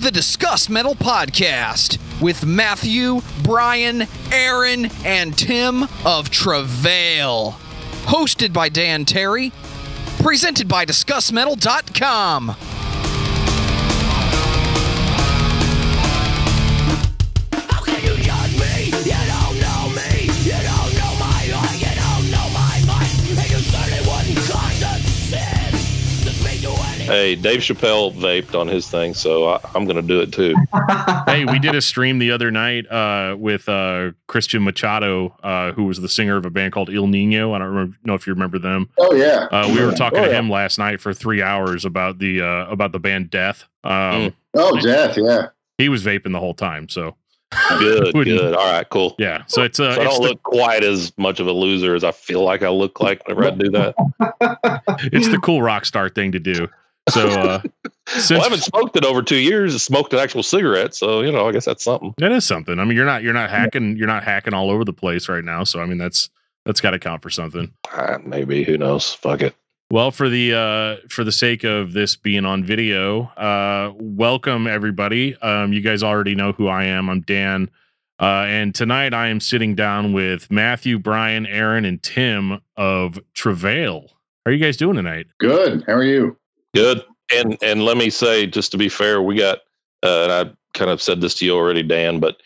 the Discuss Metal Podcast with Matthew, Brian, Aaron, and Tim of Travail. Hosted by Dan Terry. Presented by discussmetal.com. How can you judge me? You don't know me. You don't know my heart. You don't know my mind. And you certainly wouldn't condescend to speak to any. Hey, Dave Chappelle vaped on his thing, so I'm going to do it too. Hey, we did a stream the other night with Christian Machado, who was the singer of a band called Il Nino. I don't know if you remember them. Oh yeah, we were talking to him last night for 3 hours about the band Death. Death, yeah. He was vaping the whole time, so Good. All right, cool. yeah. So it's So I don't look quite as much of a loser as I feel like I look like whenever I do that. it's the cool rock star thing to do. So since Well, I haven't smoked it over 2 years. I smoked an actual cigarette, so I guess that's something. that is something. I mean, you're not hacking all over the place right now. So I mean, that's got to count for something. Maybe, who knows? Fuck it. Well, for the sake of this being on video, welcome everybody. You guys already know who I am. I'm Dan, and tonight I am sitting down with Matthew, Brian, Aaron, and Tim of Travail. How are you guys doing tonight? Good. How are you? Good. And let me say, just to be fair, we got, and I kind of said this to you already, Dan, but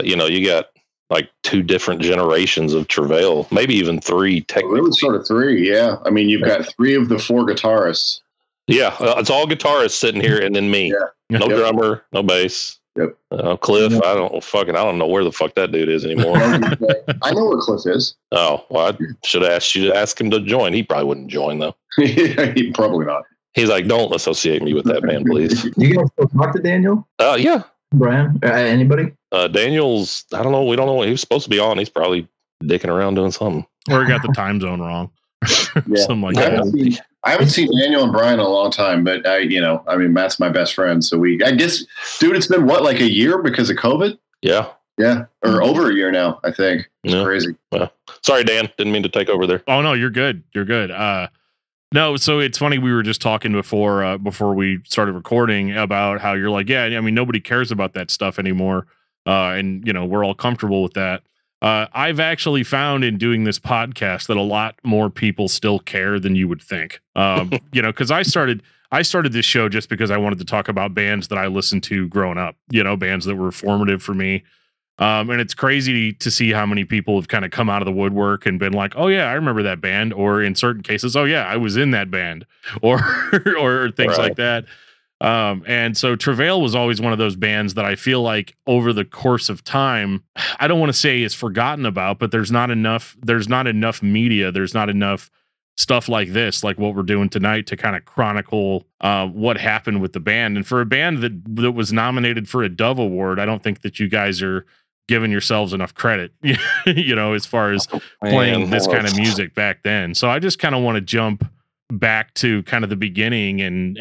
you got like 2 different generations of Travail, maybe even 3 technically. Really, sort of 3, yeah. I mean, you've got 3 of the 4 guitarists. Yeah, it's all guitarists sitting here, and then me. Yeah. No drummer, no bass. Yep. Cliff, I don't know where the fuck that dude is anymore. I know where Cliff is. Oh, well, I should ask you to ask him to join. He probably wouldn't join though. He probably not. He's like, don't associate me with that man, please. You guys still talk to Daniel? Yeah. Brian? Anybody? Daniel's, I don't know. We don't know. He was supposed to be on. He's probably dicking around doing something. Or got the time zone wrong. Something like that. I haven't seen Daniel and Brian in a long time, but Matt's my best friend. So I guess, dude, it's been what, like a year because of COVID? Yeah. Yeah. Or over a year now, I think. It's crazy. Sorry, Dan. Didn't mean to take over there. Oh no, you're good. You're good. No, so it's funny. We were just talking before we started recording about how you're like, yeah, I mean, nobody cares about that stuff anymore. And we're all comfortable with that. I've actually found in doing this podcast that a lot more people still care than you would think. Because I started this show just because I wanted to talk about bands that I listened to growing up, bands that were formative for me. And it's crazy to see how many people have kind of come out of the woodwork and been like, oh yeah, I remember that band. Or in certain cases, oh yeah, I was in that band or things like that. And so Travail was always one of those bands that I feel like over the course of time, I don't want to say is forgotten about, but there's not enough media. There's not enough stuff like this, like what we're doing tonight, to kind of chronicle what happened with the band. And for a band that was nominated for a Dove Award, I don't think that you guys are giving yourselves enough credit, as far as playing this kind of music back then. So I just kind of want to jump back to kind of the beginning and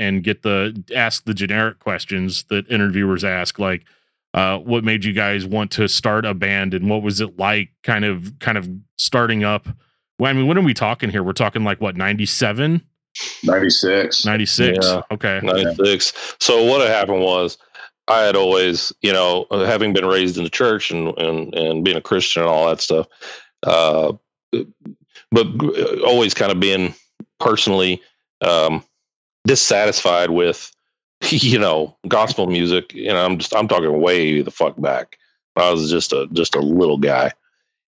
ask the generic questions that interviewers ask, like what made you guys want to start a band, and what was it like kind of starting up? Well, I mean, when are we talking here? We're talking like what, 97? 96. 96. Yeah, okay. 96. So what had happened was, I had always, having been raised in the church and being a Christian and all that stuff, but always kind of being personally dissatisfied with, gospel music. I'm talking way the fuck back. I was just a little guy,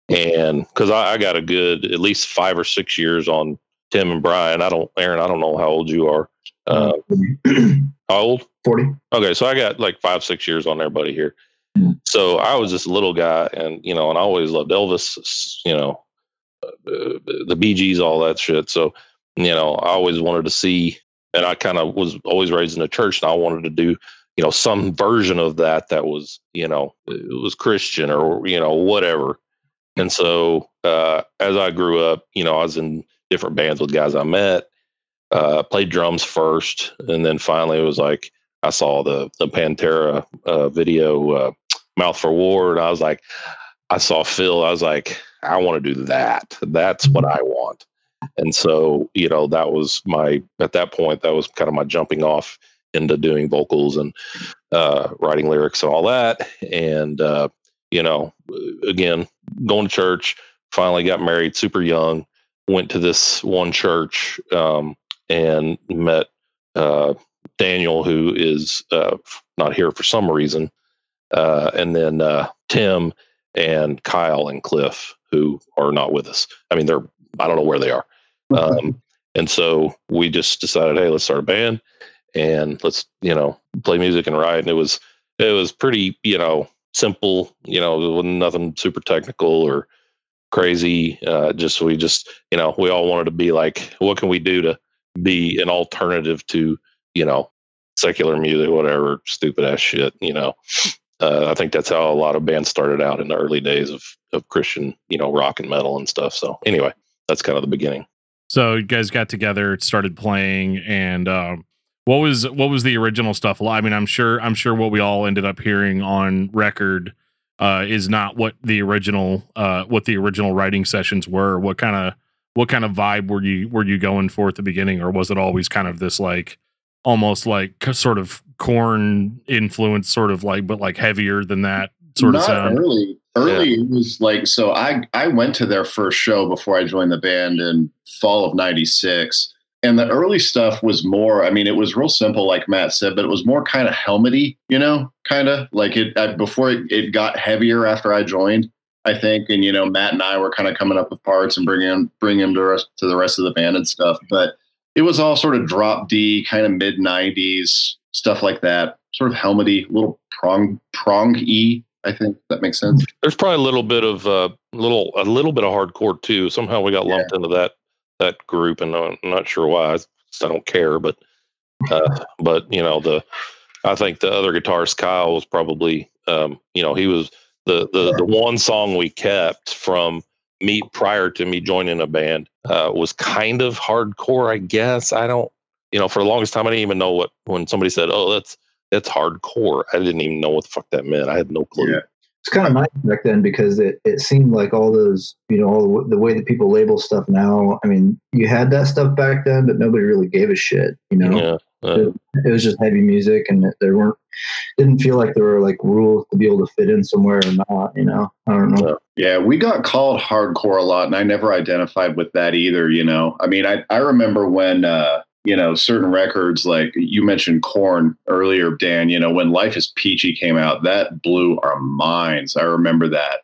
and because I got a good at least 5 or 6 years on Tim and Brian. Aaron, I don't know how old you are. How old? 40. Okay, so I got like 5-6 years on there, buddy, here. So I was just a little guy, and and I always loved Elvis, the Bee Gees, all that shit. So I always wanted to see, and I kind of was always raised in the church, and I wanted to do some version of that was it was Christian or whatever. And so as I grew up, I was in different bands with guys I met. Played drums first, and then finally it was like I saw the Pantera video, Mouth for War, and I was like, I saw Phil, I was like, I want to do that. That's what I want. And so, that was at that point, that was kind of my jumping off into doing vocals and writing lyrics and all that. And again, going to church. Finally got married super young. Went to this one church and met Daniel, who is not here for some reason, and then Tim and Kyle and Cliff, who are not with us. I mean, I don't know where they are. And so we just decided, hey, let's start a band and let's, play music and write. And it was pretty, simple, it wasn't nothing super technical or crazy. We all wanted to be like, what can we do to be an alternative to, secular music, whatever stupid ass shit, I think that's how a lot of bands started out in the early days of Christian, rock and metal and stuff. So anyway, that's kind of the beginning. So you guys got together, started playing, and what was the original stuff? I mean, I'm sure what we all ended up hearing on record is not what the original writing sessions were. What kind of vibe were you going for at the beginning, or was it always kind of this like almost like sort of Korn influence, sort of like, but like heavier than that sort of sound? Early it was like, so I went to their first show before I joined the band in fall of '96. And the early stuff was more, I mean, it was real simple, like Matt said, but it was more kind of helmety, kind of like before it got heavier after I joined, I think. And, Matt and I were kind of coming up with parts and bringing them to the rest of the band and stuff. But it was all sort of drop D, kind of mid '90s stuff like that, sort of helmety, little prong E. I think that makes sense. There's probably a little bit of hardcore too. Somehow we got lumped into that group, and I'm not sure why. I don't care, but I think the other guitarist Kyle was probably he was the one song we kept from me prior to me joining a band was kind of hardcore, I guess. I don't, for the longest time I didn't even know when somebody said, "Oh, that's hardcore." I didn't even know what the fuck that meant. I had no clue. Yeah. It's kind of nice back then because it seemed like all those, all the way that people label stuff now. I mean, you had that stuff back then, but nobody really gave a shit, Yeah. It was just heavy music, and didn't feel like there were like rules to be able to fit in somewhere or not, I don't know. Yeah, we got called hardcore a lot, and I never identified with that either, I mean, I remember when, certain records, like you mentioned Korn earlier, Dan, when Life is Peachy came out, that blew our minds. I remember that.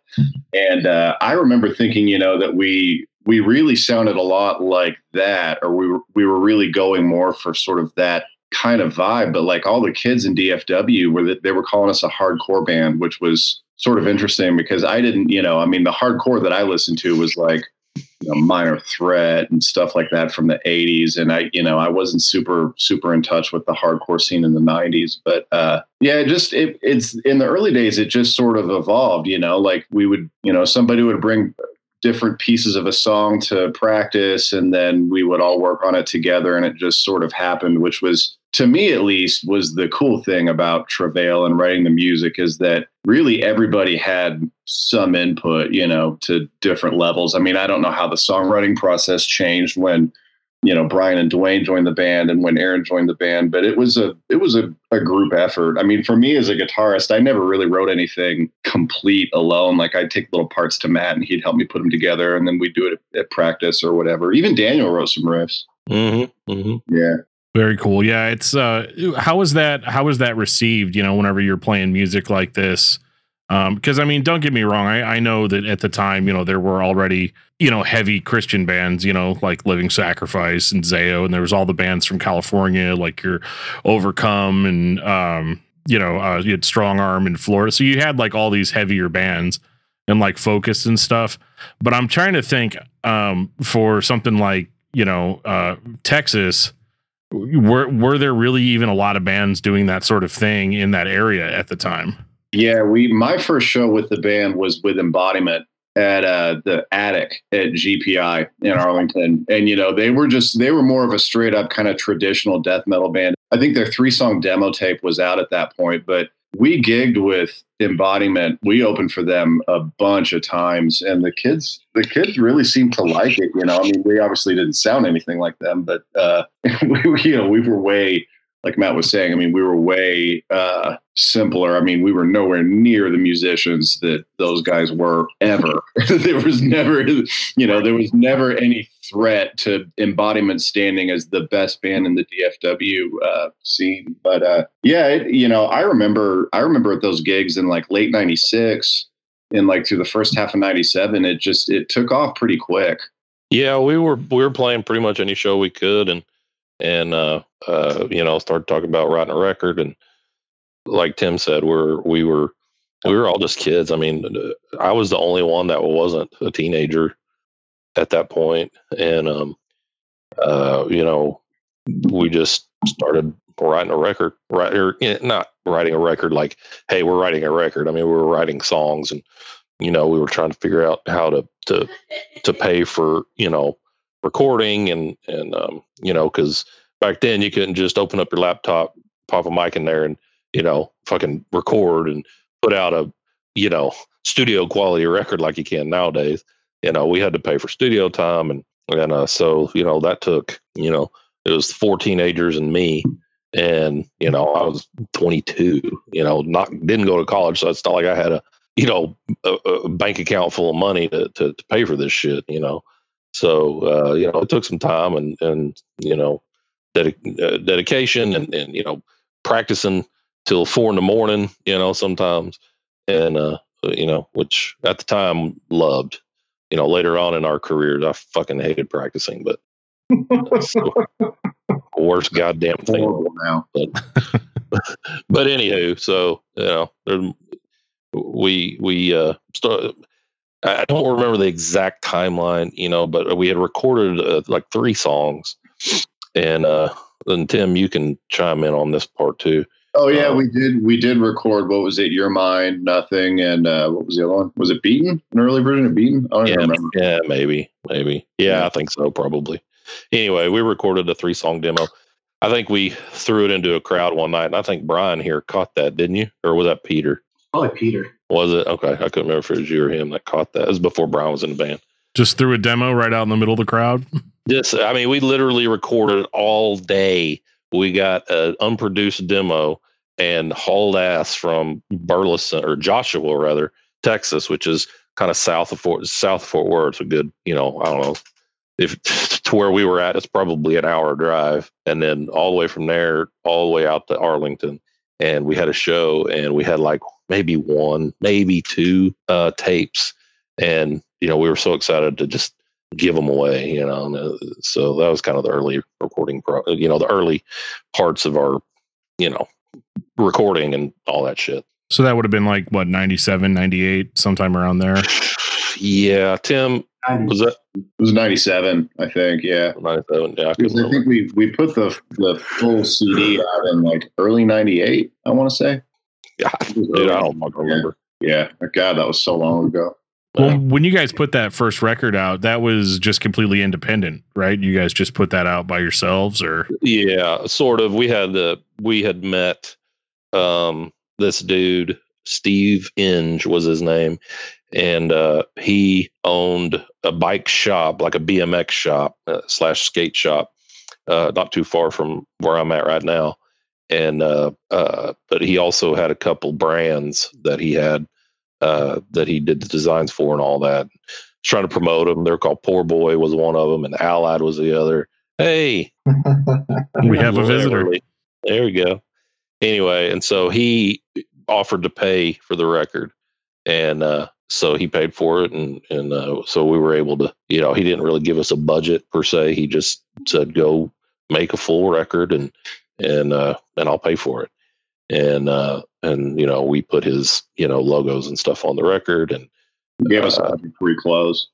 And I remember thinking, that we really sounded a lot like that, or we were really going more for sort of that kind of vibe. But like all the kids in DFW they were calling us a hardcore band, which was sort of interesting because I didn't, I mean, the hardcore that I listened to was like, Minor Threat and stuff like that from the '80s, and I wasn't super in touch with the hardcore scene in the '90s. But it's in the early days, it just sort of evolved. Like we would, somebody would bring different pieces of a song to practice, and then we would all work on it together, and it just sort of happened, which was, to me at least, was the cool thing about Travail and writing the music, is that really everybody had some input, to different levels. I mean, I don't know how the songwriting process changed when, Brian and Dwayne joined the band and when Aaron joined the band, but it was a group effort. I mean, for me as a guitarist, I never really wrote anything complete alone. Like I'd take little parts to Matt and he'd help me put them together, and then we'd do it at practice or whatever. Even Daniel wrote some riffs. Mm-hmm. Mm-hmm. Yeah. Very cool. Yeah, it's how was that received, whenever you're playing music like this? Because I mean, don't get me wrong, I know that at the time, there were already, heavy Christian bands, like Living Sacrifice and Zayo, and there was all the bands from California, like your Overcome and you had Strong Arm in Florida. So you had like all these heavier bands and like Focus and stuff. But I'm trying to think for something like, Texas. Were there really even a lot of bands doing that sort of thing in that area at the time? Yeah, my first show with the band was with Embodiment at the Attic at GPI in Arlington. And, they were more of a straight up kind of traditional death metal band. I think their 3-song demo tape was out at that point, but we gigged with Embodiment. We opened for them a bunch of times, and the kids really seemed to like it. I mean, we obviously didn't sound anything like them, but we were way like Matt was saying, I mean, we were way simpler. I mean, we were nowhere near the musicians that those guys were ever. There was never, there was never any threat to Embodiment standing as the best band in the DFW scene. But I remember at those gigs in like late '96 and like through the first half of '97, it took off pretty quick. Yeah, we were playing pretty much any show we could, and started talking about writing a record. And like Tim said, we were all just kids. I mean, I was the only one that wasn't a teenager at that point, and we just started writing a record. Not writing a record like, hey, we're writing a record. I mean, we were writing songs, and we were trying to figure out how to pay for recording, and because back then you couldn't just open up your laptop, pop a mic in there, and fucking record and put out a studio quality record like you can nowadays. We had to pay for studio time, and so that took it was 4 teenagers and me, and I was 22. Didn't go to college, so it's not like I had a bank account full of money to pay for this shit. So it took some time and dedication and practicing till 4 a.m. Sometimes, and which at the time loved. Later on in our careers, I fucking hated practicing, but worst goddamn thing now. But anywho, so we started. I don't remember the exact timeline, but we had recorded like 3 songs, and then Tim, you can chime in on this part too. Oh yeah, we did record. What was it? Your Mind, Nothing, and what was the other one? Was it Beaten? An early version of Beaten? I don't even remember. Yeah, maybe. Yeah, I think so, probably. Anyway, we recorded a 3-song demo. I think we threw it into a crowd one night, and I think Brian here caught that, didn't you? Or was that Peter? Probably Peter. Was it? Okay, I couldn't remember if it was you or him that caught that. It was before Brian was in the band. Just threw a demo right out in the middle of the crowd? We literally recorded all day. We got an unproduced demo and hauled ass from Burleson, or Joshua rather, Texas, which is kind of south of Fort Worth. A good, I don't know, if to where we were at, it's probably an hour drive, and then all the way from there, all the way out to Arlington. And we had a show, and we had like maybe 1, maybe 2 tapes, and we were so excited to just give them away, so that was kind of the early recording the early parts of our recording and all that shit. So that would have been like what, 97, 98, sometime around there. Yeah, Tim, was that? It was 97, I think. Yeah, 97. Yeah, because I think we put the full CD out in like early 98. I want to say. Yeah, dude, I don't remember. Yeah, God, that was so long ago. Well, when you guys put that first record out, that was just completely independent, right? You guys just put that out by yourselves, or? Yeah, sort of. We had met this dude, Steve Inge was his name, and he owned a bike shop, like a BMX shop / skate shop, not too far from where I'm at right now. And but he also had a couple brands that he had. That he did the designs for and all that. Trying to promote them. They're called Poor Boy was one of them, and Allied was the other. Hey, we have a visitor. There we go. Anyway, and so he offered to pay for the record, and so he paid for it, and so we were able to. He didn't really give us a budget per se. He just said, "Go make a full record, and I'll pay for it." And we put his logos and stuff on the record, and he gave us a bunch of free clothes.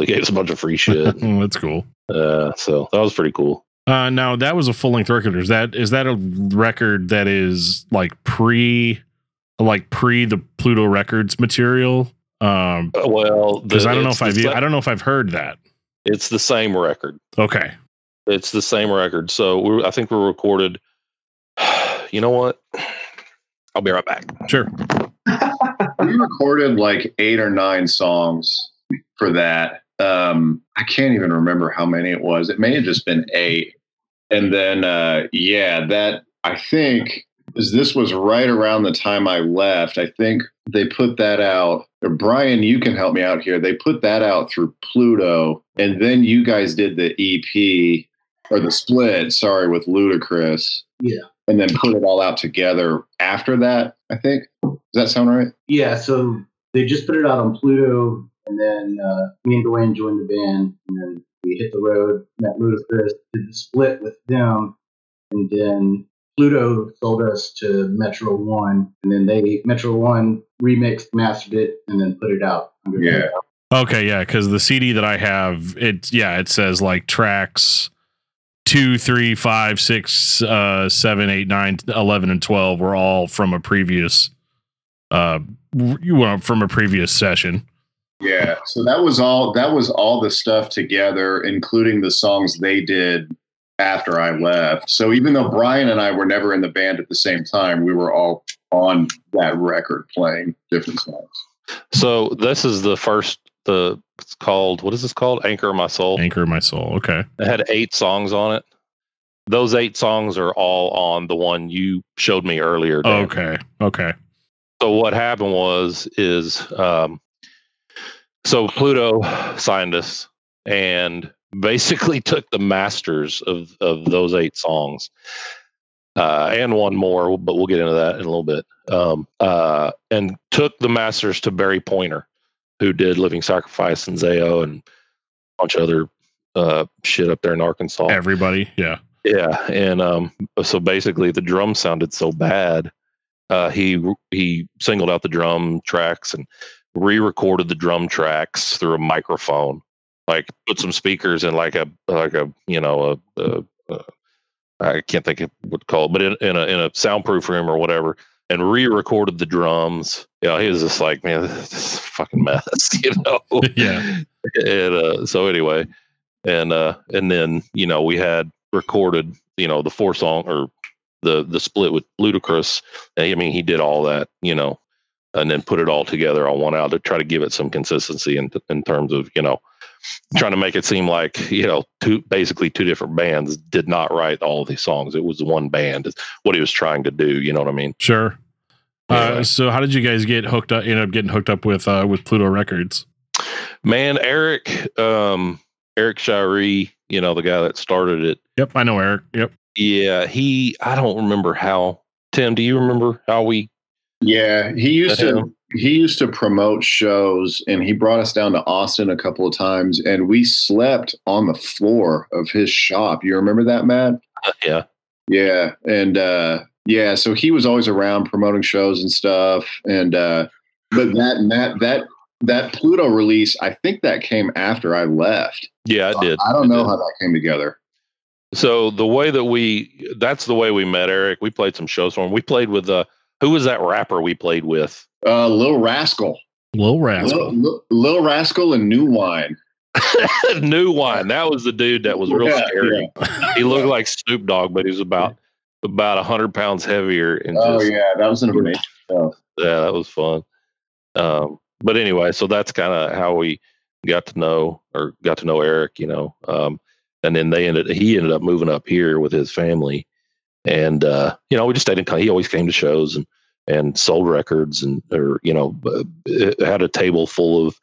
He gave us a bunch of free shit. That's cool. So that was pretty cool. Now that was a full length record. Is that a record that is like pre the Pluto Records material? Well, because I don't know if I've heard that. It's the same record. Okay, it's the same record. So I think we recorded. You know what? I'll be right back. Sure. We recorded like 8 or 9 songs for that. I can't even remember how many it was. It may have just been 8. And then, that I think this was right around the time I left. I think they put that out. Brian, you can help me out here. They put that out through Pluto, and then you guys did the EP or the split, sorry, with Ludacris. Yeah. And then put it all out together after that, I think. Does that sound right? Yeah, so they just put it out on Pluto, and then me and Dwayne joined the band, and then we hit the road, met Ludacris, did the split with them, and then Pluto sold us to Metro One, and then Metro One remixed, mastered it, and then put it out. Yeah. Okay, yeah, because the CD that I have, it says like tracks 2, 3, 5, 6, 7, 8, 9, 11, and 12 were all from a previous session. Yeah. So that was all the stuff together, including the songs they did after I left. So even though Brian and I were never in the band at the same time, we were all on that record playing different songs. So this is the first. It's called, what is this called? Anchor of My Soul. Anchor of My Soul. Okay. It had 8 songs on it. Those 8 songs are all on the one you showed me earlier, Dan. Okay. So what happened is so Pluto signed us and basically took the masters of those 8 songs and one more, but we'll get into that in a little bit. And took the masters to Barry Pointer, who did Living Sacrifice and Zayo and a bunch of other shit up there in Arkansas. Everybody, yeah. Yeah, and so basically the drums sounded so bad, he singled out the drum tracks and re-recorded the drum tracks through a microphone, like put some speakers in like a I can't think of what to call it, but in a soundproof room or whatever, and re-recorded the drums. You know, he was just like, man, this is a fucking mess, you know? Yeah. And so anyway, and then, you know, we had recorded, you know, the 4 song or the split with Ludacris. I mean, he did all that, you know, and then put it all together on one out to try to give it some consistency in terms of, you know, trying to make it seem like, you know, basically two different bands did not write all of these songs. It was one band. Is what he was trying to do. You know what I mean? Sure. Anyway. So how did you guys end up getting hooked up with Pluto Records? Man, Eric Shirey, you know, the guy that started it. Yep, I know Eric. Yep. Yeah, I don't remember how. Tim, do you remember how we? Yeah, he used to promote shows, and he brought us down to Austin a couple of times, and we slept on the floor of his shop. You remember that, Matt? Yeah. Yeah, and so he was always around promoting shows and stuff, and but that Pluto release, I think that came after I left. Yeah, it did. I don't know how that came together. So that's the way we met Eric. We played some shows for him. We played with who was that rapper we played with? Lil Rascal. Lil Rascal. Lil Rascal and New Wine. New Wine. That was the dude that was real scary. Yeah. He looked like Snoop Dogg, but he was about 100 pounds heavier. And that was an amazing show. Yeah, that was fun. But anyway, so that's kind of how we got to know Eric, you know. And then he ended up moving up here with his family. And, you know, we just stayed in contact. He always came to shows and sold records had a table full of,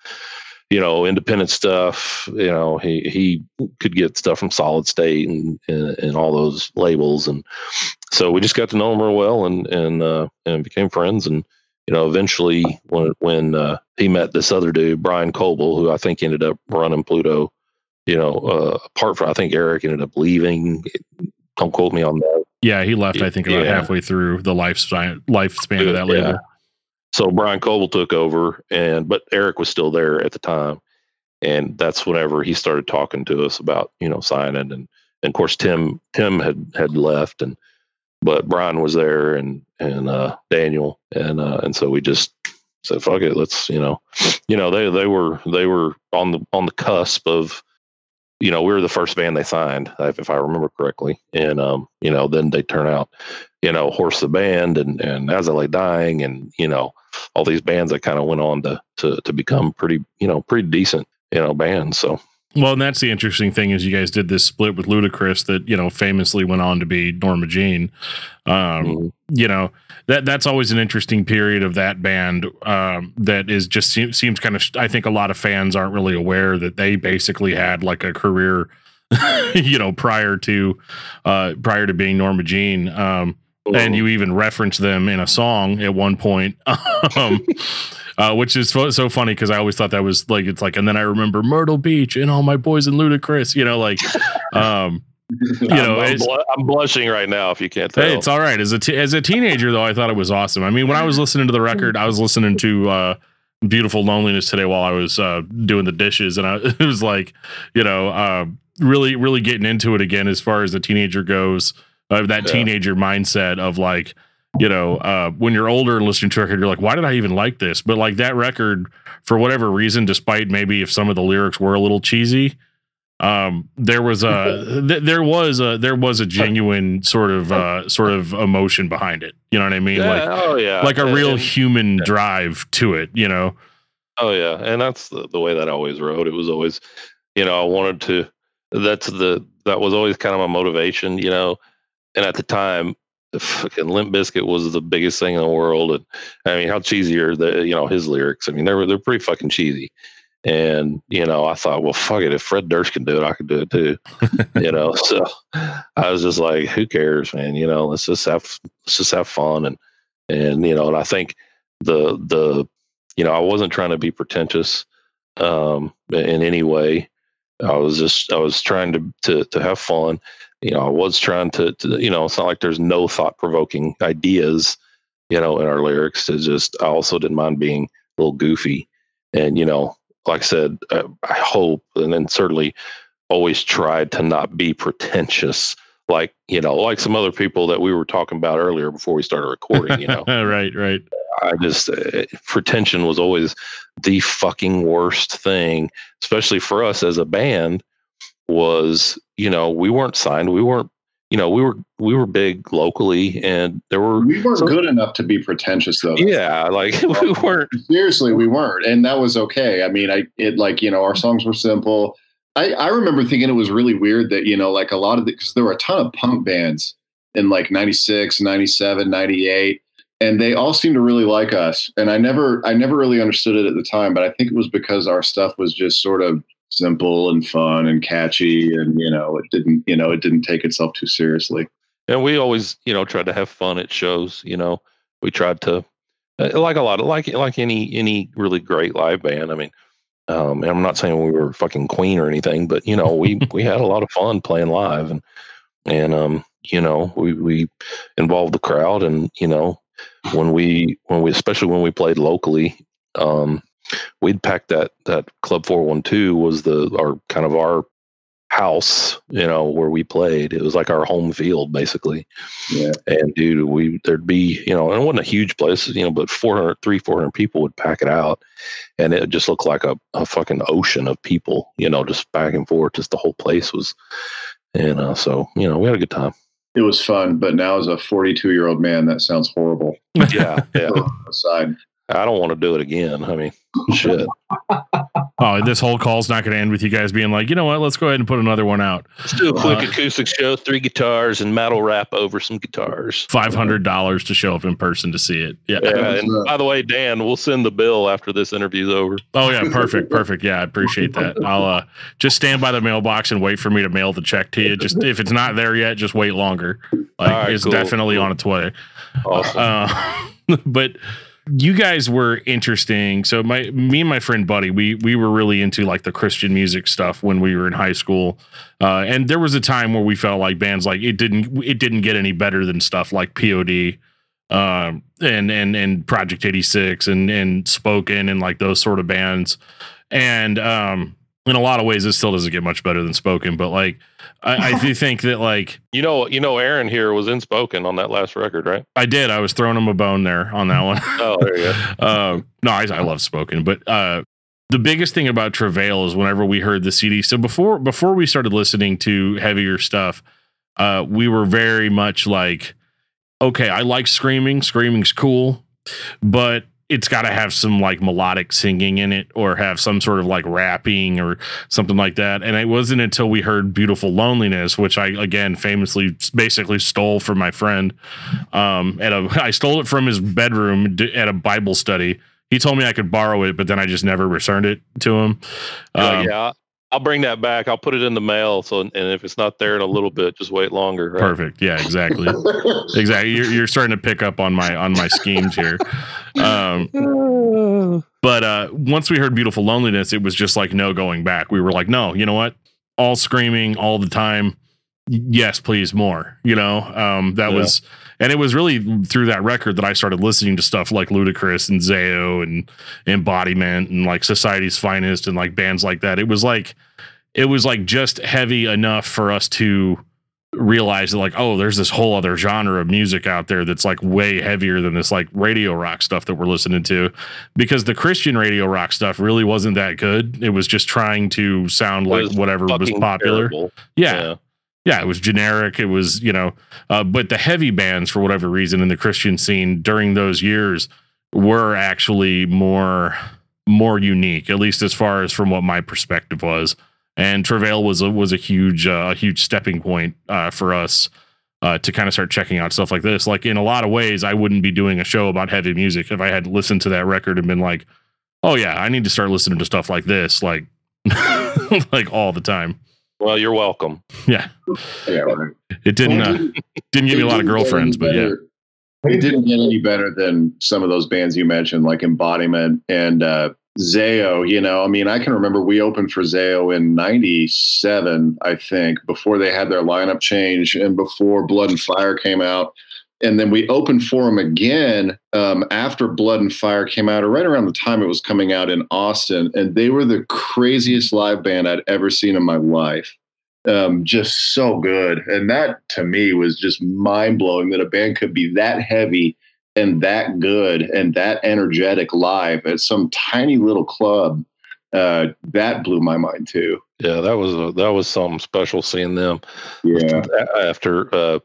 you know, independent stuff. You know, he could get stuff from Solid State and all those labels. And so we just got to know him real well and became friends. And, you know, eventually when he met this other dude, Brian Coble, who I think ended up running Pluto, you know, apart from, I think Eric ended up leaving. Don't quote me on that. Yeah, he left, I think, about halfway through the lifespan of that label. Yeah. So Brian Coble took over, but Eric was still there at the time. And that's whenever he started talking to us about, you know, signing. And of course, Tim had left, but Brian was there and Daniel. And so we just said, fuck it, let's, you know, they were on the cusp of, you know, we were the first band they signed, if I remember correctly. And, you know, then they turn out, you know, Horse the Band and As I Lay Dying and, you know, all these bands that kind of went on to become pretty decent, you know, bands. So, Well, and that's the interesting thing is you guys did this split with Ludacris that, you know, famously went on to be Norma Jean. You know, that's always an interesting period of that band that is just seems kind of, I think a lot of fans aren't really aware that they basically had like a career, you know, prior to being Norma Jean. And you even reference them in a song at one point. Which is so funny because I always thought that was like, it's like, and then I remember Myrtle Beach and all my boys in Ludacris, you know, like, you know, I'm blushing right now if you can't tell. Hey, it's all right. As a teenager, though, I thought it was awesome. I mean, when I was listening to the record, I was listening to Beautiful Loneliness today while I was doing the dishes. And it was like, you know, really, really getting into it again as far as the teenager goes, that teenager mindset of like, you know, when you're older and listening to a record, you're like, why did I even like this? But like that record, for whatever reason, despite maybe if some of the lyrics were a little cheesy, there was a genuine sort of emotion behind it. You know what I mean? Yeah, like a real human drive to it, you know? Oh yeah. And that's the way that I always wrote. It was always, you know, I wanted to, that was always kind of my motivation, you know? And at the time, fucking Limp Bizkit was the biggest thing in the world. And I mean, how cheesy are his lyrics? I mean, they're pretty fucking cheesy. And, you know, I thought, well, fuck it. If Fred Durst can do it, I can do it too. You know, so I was just like, who cares, man? You know, let's just have fun. And, you know, and I think the, you know, I wasn't trying to be pretentious, in any way. I was trying to have fun. You know, I was trying to, you know, it's not like there's no thought provoking ideas, you know, in our lyrics. It's just, I also didn't mind being a little goofy. And, you know, like I said, I hope, and then certainly always tried to not be pretentious, like, you know, like some other people that we were talking about earlier before we started recording, you know. Right. I just, pretension was always the fucking worst thing, especially for us as a band. Was, you know, we weren't signed. We weren't, you know, we were big locally, and we weren't good enough to be pretentious though. Yeah, like we weren't. Seriously, we weren't, and that was okay. I mean, like, you know, our songs were simple. I remember thinking it was really weird that, you know, like a lot of because there were a ton of punk bands in like 96, 97, 98, and they all seemed to really like us. And I never really understood it at the time, but I think it was because our stuff was just sort of simple and fun and catchy, and you know, it didn't take itself too seriously. And we always, you know, tried to have fun at shows. You know, we tried to, like any really great live band. I mean, and I'm not saying we were fucking Queen or anything, but you know, we had a lot of fun playing live, and you know, we involved the crowd, and you know, when we especially when we played locally, we'd pack that Club 412 was our house, you know, where we played. It was like our home field basically. Yeah. And dude, there'd be, you know, and it wasn't a huge place, you know, but 400 people would pack it out, and it just looked like a fucking ocean of people, you know, just back and forth. Just the whole place was, and so, you know, we had a good time. It was fun, but now as a 42-year-old man, that sounds horrible. Yeah. Aside. I don't want to do it again. I mean, shit. Oh, this whole call's not going to end with you guys being like, you know what? Let's go ahead and put another one out. Let's do a quick acoustic show, 3 guitars and metal rap over some guitars. $500 to show up in person to see it. Yeah. And by the way, Dan, we'll send the bill after this interview's over. Oh yeah, perfect. Yeah, I appreciate that. I'll just stand by the mailbox and wait for me to mail the check to you. Just if it's not there yet, just wait longer. Like right, it's definitely on its way. Awesome. But you guys were interesting. So me and my friend Buddy, we were really into like the Christian music stuff when we were in high school. And there was a time where we felt like bands like it didn't get any better than stuff like POD, and Project 86 and Spoken and like those sort of bands. And in a lot of ways, it still doesn't get much better than Spoken, but like I do think that like you know Aaron here was in Spoken on that last record, right? I did. I was throwing him a bone there on that one. Oh, there you go. No, I love Spoken, but the biggest thing about Travail is whenever we heard the CD. So before we started listening to heavier stuff, we were very much like, okay, I like screaming. Screaming's cool, but it's got to have some like melodic singing in it or have some sort of like rapping or something like that. And it wasn't until we heard Beautiful Loneliness, which I, again, famously basically stole from my friend. I stole it from his bedroom at a Bible study. He told me I could borrow it, but then I just never returned it to him. Yeah, I'll bring that back. I'll put it in the mail. So, and if it's not there in a little bit, just wait longer. Right? Perfect. Yeah, exactly. Exactly. You're starting to pick up on my schemes here. But once we heard Beautiful Loneliness, it was just like no going back. We were like, no, you know what? All screaming all the time. Yes, please, more. That was, and it was really through that record that I started listening to stuff like Ludacris and Zayo and Embodiment and like Society's Finest and like bands like that. It was like just heavy enough for us to realize that like, oh, there's this whole other genre of music out there that's like way heavier than this like radio rock stuff that we're listening to, because the Christian radio rock stuff really wasn't that good. It was just trying to sound like whatever was popular. Yeah, it was generic. It was, but the heavy bands, for whatever reason, in the Christian scene during those years were actually more unique, at least as far as from what my perspective was. And Travail was a huge stepping point for us to kind of start checking out stuff like this. Like in a lot of ways, I wouldn't be doing a show about heavy music if I had listened to that record and been like, oh yeah, I need to start listening to stuff like this, like like all the time. Well, you're welcome. Yeah. Yeah, right. It didn't give me a lot of girlfriends, but yeah. It didn't get any better than some of those bands you mentioned, like Embodiment and Zayo. I can remember we opened for Zayo in '97, I think, before they had their lineup change and before Blood and Fire came out. And then we opened for them again after Blood and Fire came out, or right around the time it was coming out in Austin. And they were the craziest live band I'd ever seen in my life. Just so good. And that, to me, was just mind-blowing that a band could be that heavy and that good and that energetic live at some tiny little club. That blew my mind, too. Yeah, that was something special seeing them. Yeah. After...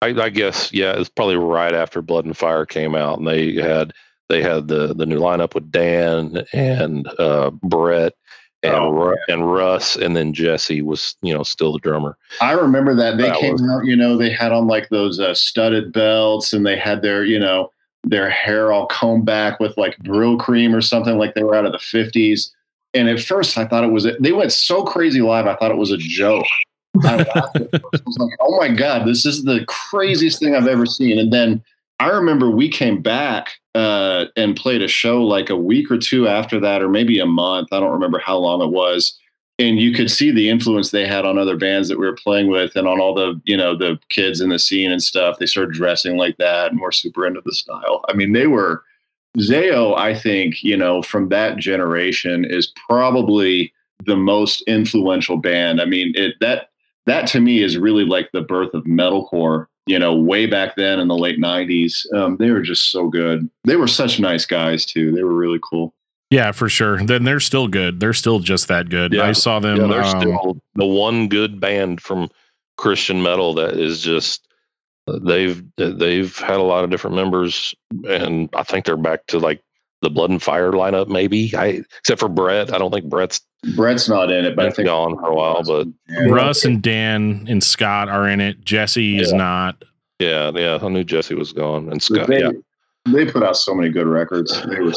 I guess, yeah, it's probably right after Blood and Fire came out, and they had the new lineup with Dan and Brett and Russ, and then Jesse was still the drummer. I remember that they came out. They had on like those studded belts, and they had their hair all combed back with like Brill cream or something, like they were out of the 50s. And at first, I thought they went so crazy live. I thought it was a joke. I was like, oh my God, this is the craziest thing I've ever seen. And then I remember we came back and played a show like a week or two after that, or maybe a month. I don't remember how long it was. And you could see the influence they had on other bands that we were playing with and on all the, the kids in the scene and stuff. They started dressing like that and were super into the style. I mean, Zayo, I think, from that generation is probably the most influential band. I mean, that to me is really like the birth of metalcore, way back then in the late 90s. They were just so good. They were such nice guys too. They were really cool. Yeah, for sure. Then they're still good. They're still just that good. Yeah. I saw them. Yeah, they're still the one good band from Christian metal that is just, they've had a lot of different members, and I think they're back to like the Blood and Fire lineup, maybe. Except for Brett. I don't think Brett's not in it, but I think gone for a while. But Russ and Dan and Scott are in it. Jesse is not. Yeah. I knew Jesse was gone, and Scott. They put out so many good records. They were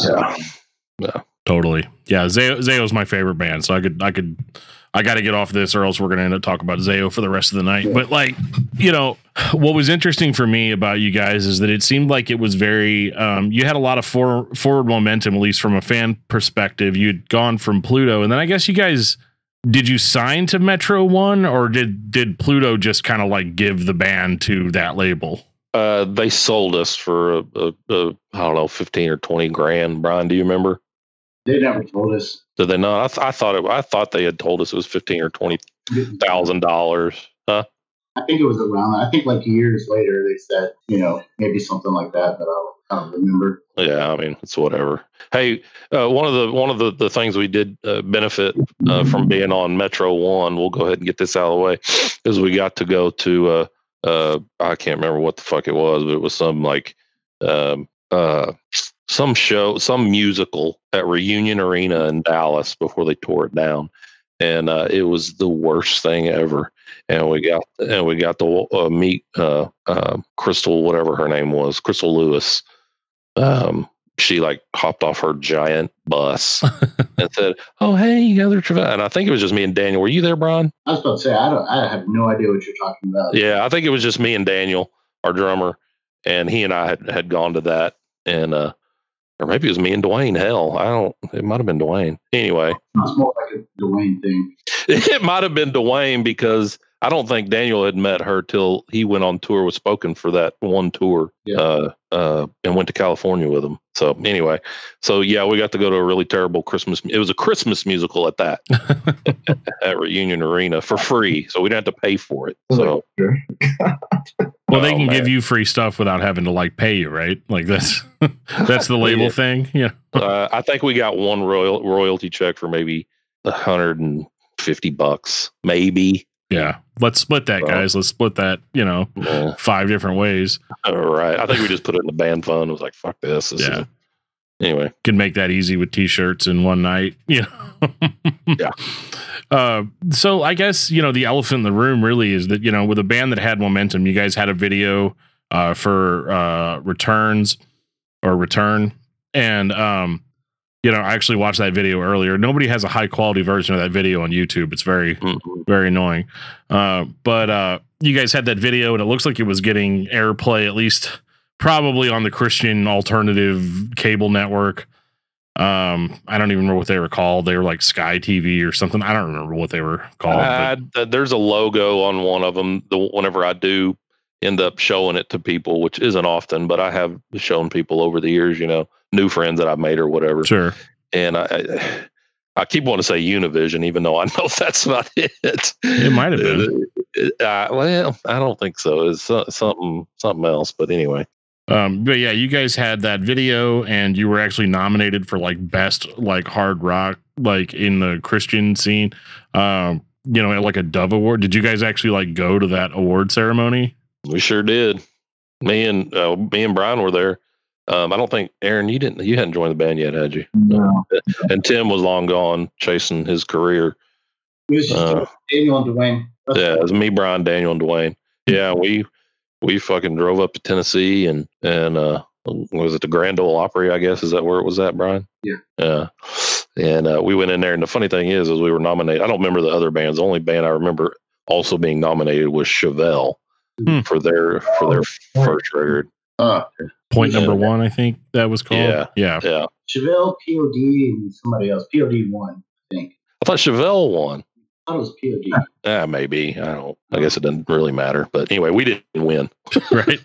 totally. Yeah, Zayo's my favorite band, so I got to get off this, or else we're going to end up talking about Zayo for the rest of the night. Yeah. But what was interesting for me about you guys is that it seemed like it was very, you had a lot of forward momentum, at least from a fan perspective. You'd gone from Pluto, and then I guess you guys, did you sign to Metro One, or did Pluto just kind of like give the band to that label? They sold us for I don't know, 15 or 20 grand. Brian, do you remember? They never told us. Did they not? I thought they had told us it was $15,000 or $20,000. Huh? I think it was around. I think like years later they said, maybe something like that. But I don't remember. Yeah, I mean, it's whatever. Hey, one of the things we did benefit from being on Metro One, we'll go ahead and get this out of the way, is we got to go to I can't remember what the fuck it was, but it was some like show, some musical at Reunion Arena in Dallas before they tore it down, and it was the worst thing ever. And we got to meet Crystal, whatever her name was, Crystal Lewis. She like hopped off her giant bus and said, "Oh, hey, you guys are Travail." And I think it was just me and Daniel. Were you there, Brian? I was about to say, I have no idea what you're talking about. Yeah, I think it was just me and Daniel, our drummer, and he and I had gone to that, and or maybe it was me and Dwayne. Hell, it might have been Dwayne. Anyway, It's more like a Dwayne thing. it might have been Dwayne because I don't think Daniel had met her till he went on tour with Spoken for that one tour, and went to California with him. So anyway, yeah, we got to go to a really terrible Christmas. It was a Christmas musical at that at Reunion Arena for free, so we didn't have to pay for it. So, well, they can give you free stuff without having to like pay you, right? Like that's the label thing. Yeah, I think we got one royalty check for maybe $150, maybe. Yeah, let's split that, guys. Let's split that, 5 different ways. All right. I think we just put it in the band fund. It was like, fuck this. Anyway. Can make that easy with t-shirts in one night. Yeah. So I guess, the elephant in the room really is that, with a band that had momentum, you guys had a video for Return. And, I actually watched that video earlier. Nobody has a high quality version of that video on YouTube. It's very, very annoying. But you guys had that video and it looks like it was getting airplay, at least probably on the Christian alternative cable network. I don't even remember what they were called. They were like Sky TV or something. I don't remember what they were called. There's a logo on one of them. Whenever I do end up showing it to people, which isn't often, but I have shown people over the years, new friends that I've made or whatever. Sure. And I keep wanting to say Univision, even though I know that's not it. It might have been. Well, I don't think so. It's something else. But anyway. But yeah, you guys had that video, and you were actually nominated for like best like hard rock like in the Christian scene. Like a Dove Award. Did you guys actually like go to that award ceremony? We sure did. Me and Brian were there. I don't think Aaron, you hadn't joined the band yet, had you? No. And Tim was long gone chasing his career. It was just Daniel and Dwayne. Yeah, it was me, Brian, Daniel, and Dwayne. Yeah, we fucking drove up to Tennessee and was it the Grand Ole Opry, I guess? Is that where it was at, Brian? Yeah. Yeah. And we went in there, and the funny thing is we were nominated. I don't remember the other bands. The only band I remember also being nominated was Chevelle for their first record. Point number 1, I think that was called. Yeah. Chevelle, POD, and somebody else. POD won, I think. I thought Chevelle won. I thought it was POD. Yeah, maybe. I guess it doesn't really matter. But anyway, we didn't win. Right.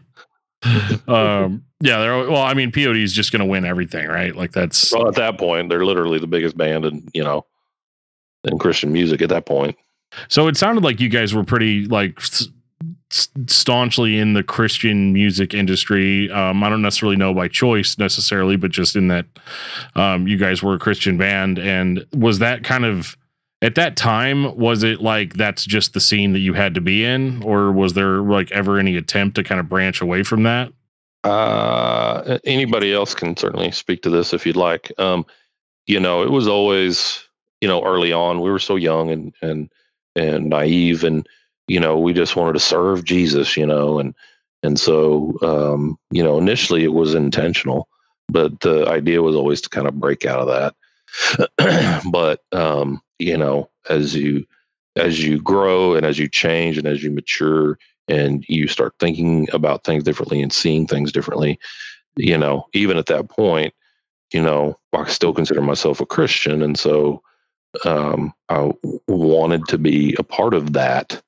POD is just going to win everything, right? Like that's. Well, at that point, they're literally the biggest band in Christian music at that point. So it sounded like you guys were pretty like staunchly in the Christian music industry. I don't necessarily know by choice necessarily, but just in that you guys were a Christian band. And was that kind of at that time, was it like that's just the scene that you had to be in, or was there like ever any attempt to kind of branch away from that? Anybody else can certainly speak to this if you'd like. It was always, early on, we were so young and naive, and we just wanted to serve Jesus, and so initially it was intentional, but the idea was always to kind of break out of that. But as you grow and as you change and as you mature and you start thinking about things differently and seeing things differently, even at that point, I still consider myself a Christian, and so I wanted to be a part of that.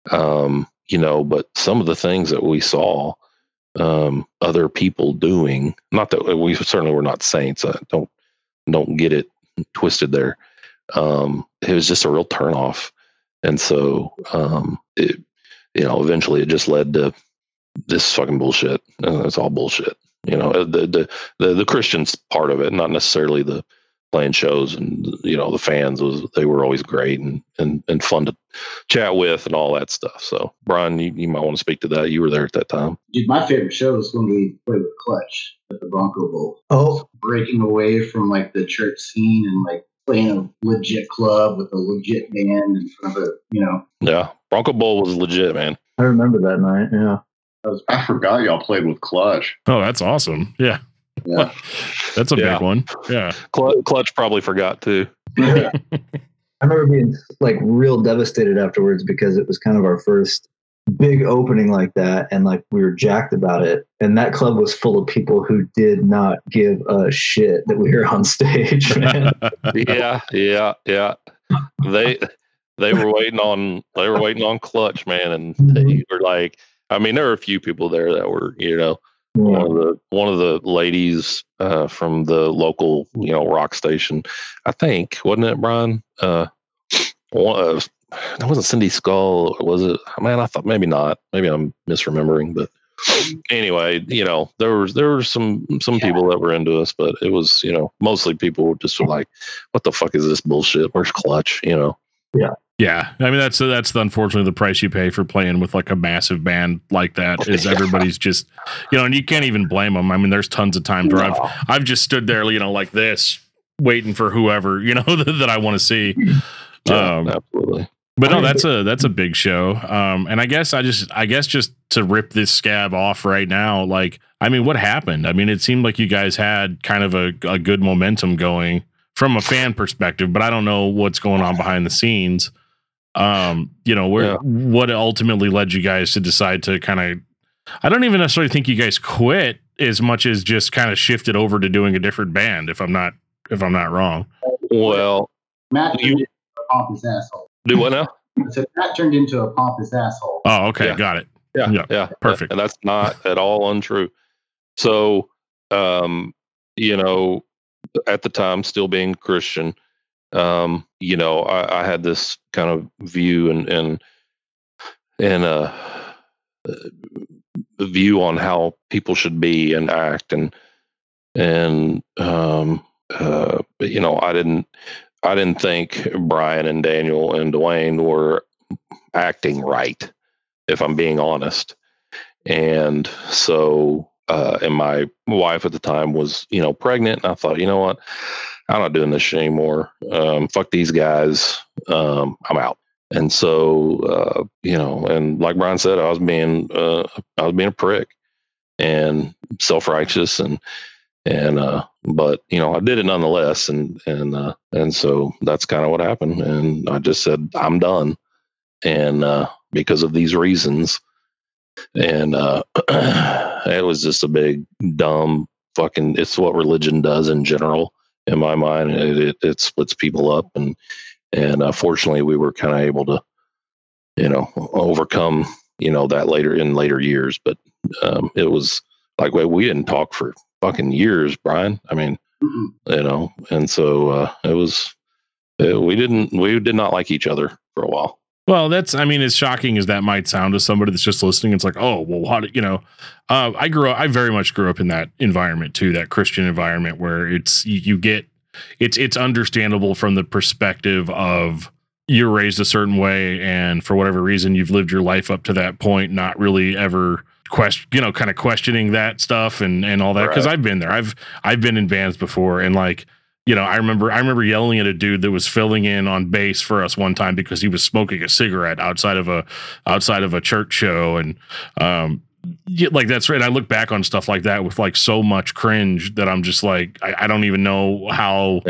But some of the things that we saw other people doing, not that we certainly were not saints. Don't get it twisted there. It was just a real turnoff. And so eventually it just led to this fucking bullshit. It's all bullshit. The Christians part of it, not necessarily the playing shows, and the fans they were always great and fun chat with and all that stuff. So Brian, you might want to speak to that. You were there at that time. Dude, my favorite show is when we played with Clutch at the Bronco Bowl. Oh, Breaking away from like the church scene and like playing a legit club with a legit band in front of a, Yeah, Bronco Bowl was legit, man. I remember that night. Yeah. I forgot y'all played with Clutch. Oh, that's awesome. Yeah. Yeah. That's a big one. Yeah. Clutch probably forgot too. I remember being like real devastated afterwards because it was kind of our first big opening like that, and like we were jacked about it, and that club was full of people who did not give a shit that we were on stage, man. Yeah. They were waiting on Clutch, man, and they were like, I mean, there were a few people there that were, one of the ladies from the local, rock station, I think, wasn't it, Brian? That wasn't Cindy Skull, or was it? Man, I thought maybe not. Maybe I'm misremembering. But anyway, there were some people that were into us, but it was, mostly people just were like, "What the fuck is this bullshit? Where's Clutch?" Yeah. I mean, that's unfortunately the price you pay for playing with like a massive band like that is everybody's just, and you can't even blame them. I mean, there's tons of times where I've just stood there, like this, waiting for whoever, that I want to see. Absolutely. But no, that's a big show. And I guess just to rip this scab off right now, like, I mean, what happened? I mean, it seemed like you guys had kind of a good momentum going from a fan perspective, but I don't know what's going on behind the scenes. What ultimately led you guys to decide to kind of, I don't even necessarily think you guys quit as much as just kind of shifted over to doing a different band, if I'm not wrong. Well, Matt turned into a pompous asshole. Do what now? I said Matt turned into a pompous asshole. Oh, okay. Yeah. Got it. Yeah. Perfect. And that's not at all untrue. So, at the time, still being Christian, I had this kind of view and the view on how people should be and act, and I didn't think Brian and Daniel and Dwayne were acting right, if I'm being honest. And so, and my wife at the time was, pregnant. And I thought, you know what? I'm not doing this shit anymore. Fuck these guys. I'm out. And so, and like Brian said, I was being a prick and self-righteous but I did it nonetheless. And so that's kind of what happened. And I just said, I'm done. And, because of these reasons. And, it was just a big, dumb fucking, it's what religion does in general, in my mind. It splits people up. And fortunately we were kind of able to, overcome, that later years. But, it was like, we didn't talk for fucking years, Brian. I mean, and so, we did not like each other for a while. Well, as shocking as that might sound to somebody that's just listening, it's like, oh, well, I very much grew up in that environment too, that Christian environment where it's understandable from the perspective of you're raised a certain way. And for whatever reason, you've lived your life up to that point, not really ever kind of questioning that stuff and all that. Cause I've been there. I've been in bands before, and like, I remember yelling at a dude that was filling in on bass for us one time because he was smoking a cigarette outside of a church show. And, like, that's right. I look back on stuff like that with like so much cringe that I'm just like, I don't even know how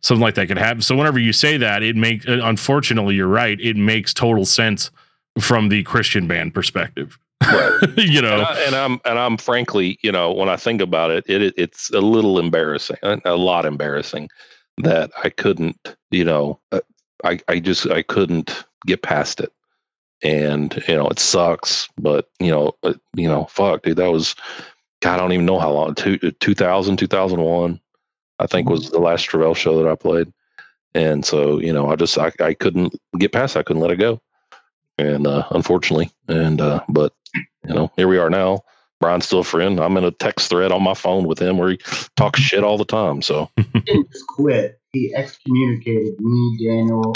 something like that could happen. So whenever you say that, unfortunately, you're right. It makes total sense from the Christian band perspective. Right. And I'm frankly, when I think about it, it's a little embarrassing, a lot embarrassing that I couldn't, I couldn't get past it. And, it sucks, but, fuck, dude, that was, God, I don't even know how long, 2001, I think was the last Travail show that I played. And so, I couldn't get past it. I couldn't let it go. And, unfortunately, but, here we are now. Brian's still a friend. I'm in a text thread on my phone with him where he talks shit all the time. So he didn't just quit. He excommunicated me, Daniel,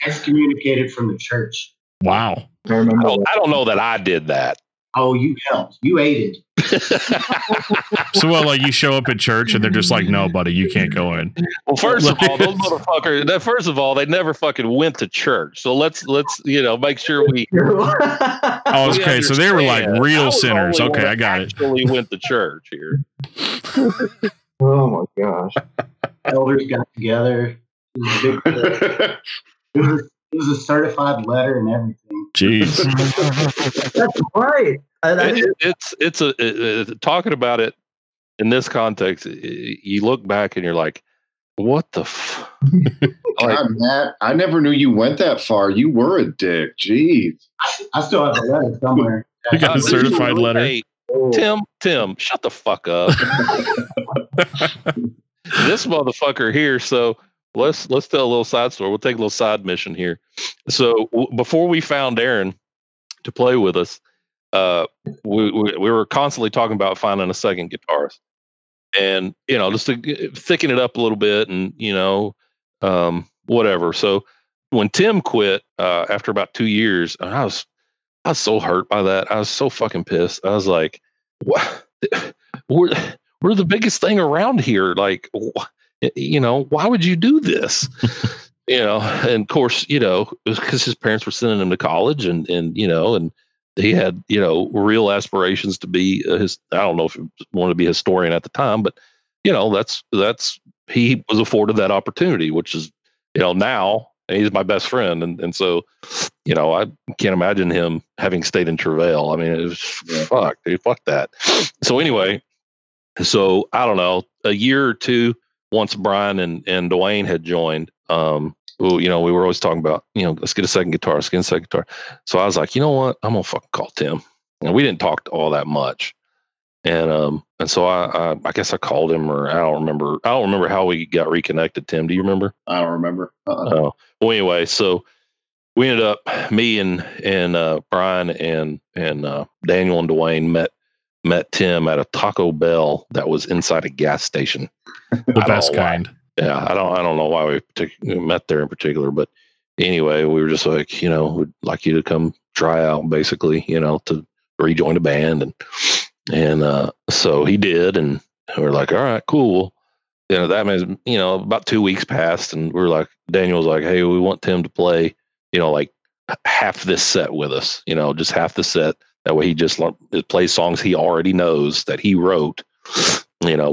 excommunicated from the church. Wow. I remember. I don't know that I did that. Oh, you helped. You aided. So, well, like you show up at church and they're just like, no, buddy, you can't go in. Well, first of all, those motherfuckers. First of all, they never fucking went to church. So let's make sure we. Oh, okay. So they were like real sinners. Okay, I got it. Actually went to church here. Oh my gosh! Elders got together. It was a certified letter and everything. Jeez. That's right. It's talking about it in this context. You look back and you're like, what the God, Matt, I never knew you went that far. You were a dick. Jeez. I still have a letter somewhere. You got a certified letter. Hey, Tim, shut the fuck up. This motherfucker here. So let's tell a little side story. We'll take a little side mission here. So before we found Aaron to play with us, we were constantly talking about finding a second guitarist, and just to thicken it up a little bit, and whatever. So when Tim quit after about 2 years, I was so hurt by that. I was so fucking pissed. I was like, "What? We're the biggest thing around here. Like, why would you do this?" And of course, it was because his parents were sending him to college, and he had, real aspirations to be I don't know if he wanted to be a historian at the time, but that's he was afforded that opportunity, which is, now he's my best friend. And so, I can't imagine him having stayed in Travail. I mean, it was fuck that. So anyway, so I don't know, a year or two, once Brian and Dwayne had joined, we were always talking about, let's get a second guitar, So I was like, you know what? I'm going to fucking call Tim. And we didn't talk all that much. And so I guess I called him, or I don't remember how we got reconnected. Tim, do you remember? I don't remember. Oh, well, anyway, so we ended up, me and Brian and Daniel and Dwayne met Tim at a Taco Bell that was inside a gas station. The best kind. Yeah, I don't know why we met there in particular, but anyway, we were just like, we'd like you to come try out, basically, to rejoin the band, and so he did, and we were like, all right, cool. That means, about 2 weeks passed, and we were like, Daniel was like, hey, we want Tim to play, like half this set with us, just half the set. That way he just plays songs he already knows that he wrote,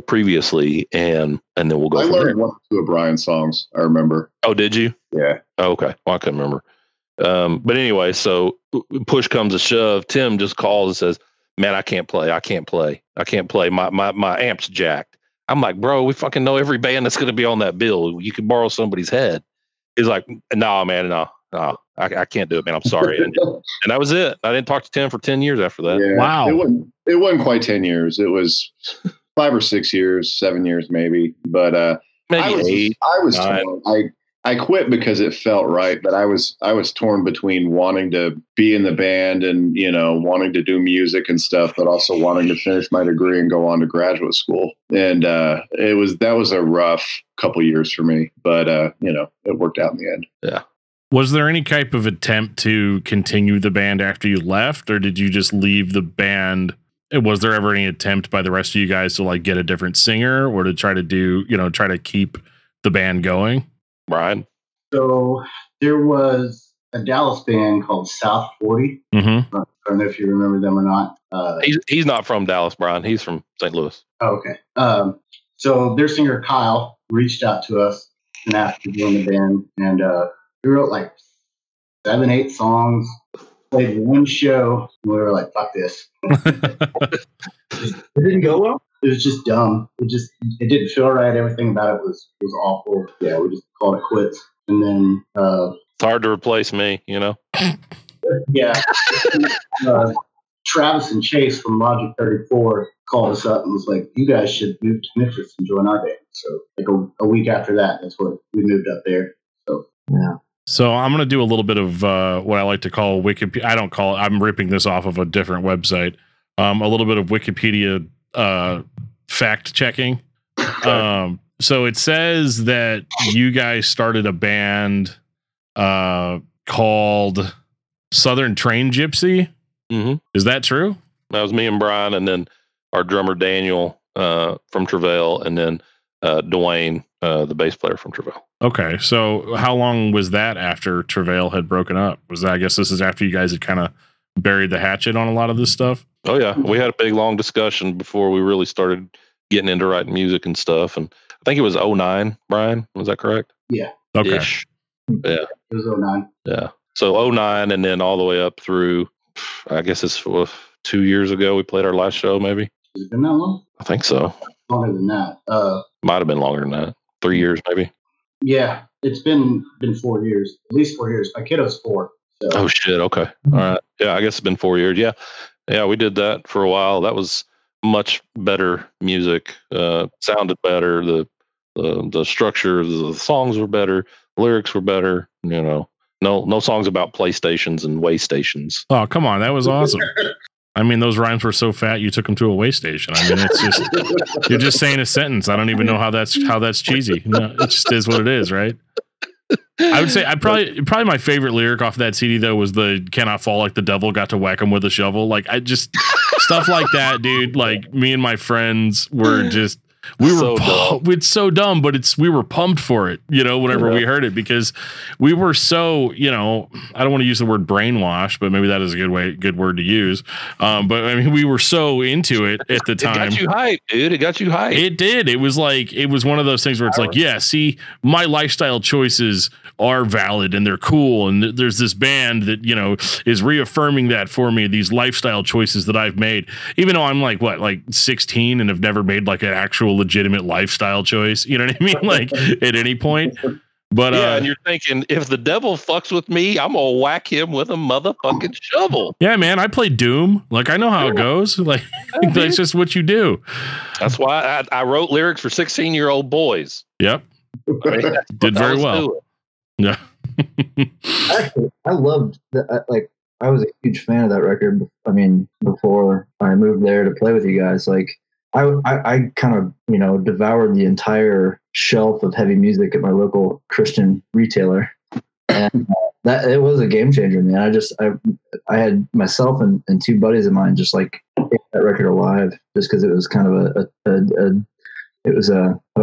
previously, and then we'll go. I learned one or two of Brian's songs. I remember. Oh, did you? Yeah. Oh, okay. Well, I couldn't remember. But anyway, so push comes to shove. Tim just calls and says, "Man, I can't play. My amp's jacked." I'm like, "Bro, we fucking know every band that's going to be on that bill. You can borrow somebody's head." He's like, "No, man, no. I can't do it, man. I'm sorry." And that was it. I didn't talk to Tim for 10 years after that. Yeah, wow. It wasn't quite 10 years. It was 5 or 6 years, 7 years maybe. But Maybe I was torn. I quit because it felt right, but I was torn between wanting to be in the band and wanting to do music and stuff, but also wanting to finish my degree and go on to graduate school. And that was a rough couple years for me, but it worked out in the end. Yeah. Was there any type of attempt to continue the band after you left, or did you just leave the band? Was there ever any attempt by the rest of you guys to like get a different singer, or to try to try to keep the band going? Brian? So there was a Dallas band called South 40. Mm-hmm. I don't know if you remember them or not. He's not from Dallas, Brian. He's from St. Louis. Okay. So their singer Kyle reached out to us and asked to join the band, and we wrote like 7-8 songs, played one show, and we were like, "Fuck this." It didn't go well. It was just dumb. It didn't feel right. Everything about it was awful. Yeah, we just called it quits. And then It's hard to replace me, yeah, Travis and Chase from Logic 34 called us up and was like, "You guys should move to Memphis and join our band." So like a week after that, that's what we moved up there. So Yeah. So I'm going to do a little bit of what I like to call Wikipedia. I don't call it. I'm ripping this off of a different website. A little bit of Wikipedia fact checking. So it says that you guys started a band called Southern Train Gypsy. Mm-hmm. Is that true? That was me and Brian, and then our drummer Daniel from Travail, and then Dwayne, the bass player from Travail. Okay, so how long was that after Travail had broken up? Was that, I guess this is after you guys had kind of buried the hatchet on a lot of this stuff? Oh yeah, we had a big long discussion before we really started getting into writing music and stuff, and I think it was 09, Brian, was that correct? Yeah. Okay. Ish. Yeah. It was 09. Yeah. So 09 and then all the way up through, I guess it's 2 years ago we played our last show, maybe. Has it been that long? I think so. Longer than that. Might have been longer than that. 3 years, maybe. Yeah, it's been 4 years, at least 4 years. My kiddo's 4. So. Oh shit. Okay. All right. Yeah, I guess it's been 4 years. Yeah. Yeah, we did that for a while. That was much better music. Sounded better. The structure of the songs were better. Lyrics were better. You know, no songs about PlayStations and way stations. Oh, come on. That was awesome. I mean, those rhymes were so fat you took them to a way station. I mean, it's just you're just saying a sentence. I don't even know how that's cheesy. No, it just is what it is, right? I would say probably my favorite lyric off of that CD though was the "cannot fall like the devil, got to whack him with a shovel." Like I just stuff like that, dude. Like me and my friends were just it's so dumb, but we were pumped for it, you know, whenever we heard it, because we were so, you know, I don't want to use the word brainwash, but maybe that is a good word to use. But I mean, we were so into it at the time. It got you hyped, dude. It got you hyped. It did. It was one of those things where it's like, yeah, see, my lifestyle choices are valid and they're cool. And there's this band that, you know, is reaffirming that for me, these lifestyle choices that I've made, even though I'm like 16 and have never made like an actual legitimate lifestyle choice, you know what I mean, like at any point. But yeah, and you're thinking, if the devil fucks with me, I'm gonna whack him with a motherfucking shovel. Yeah, man, I play Doom. Like I know how it goes. Like that's just what you do. That's why I wrote lyrics for 16-year-old boys. Yep. I mean, did very well. Yeah. Actually, I loved that. Like I was a huge fan of that record. I mean, before I moved there to play with you guys, like I kind of, you know, devoured the entire shelf of heavy music at my local Christian retailer, and that it was a game changer, man. I had myself and two buddies of mine just like take that record alive, just because it was kind of a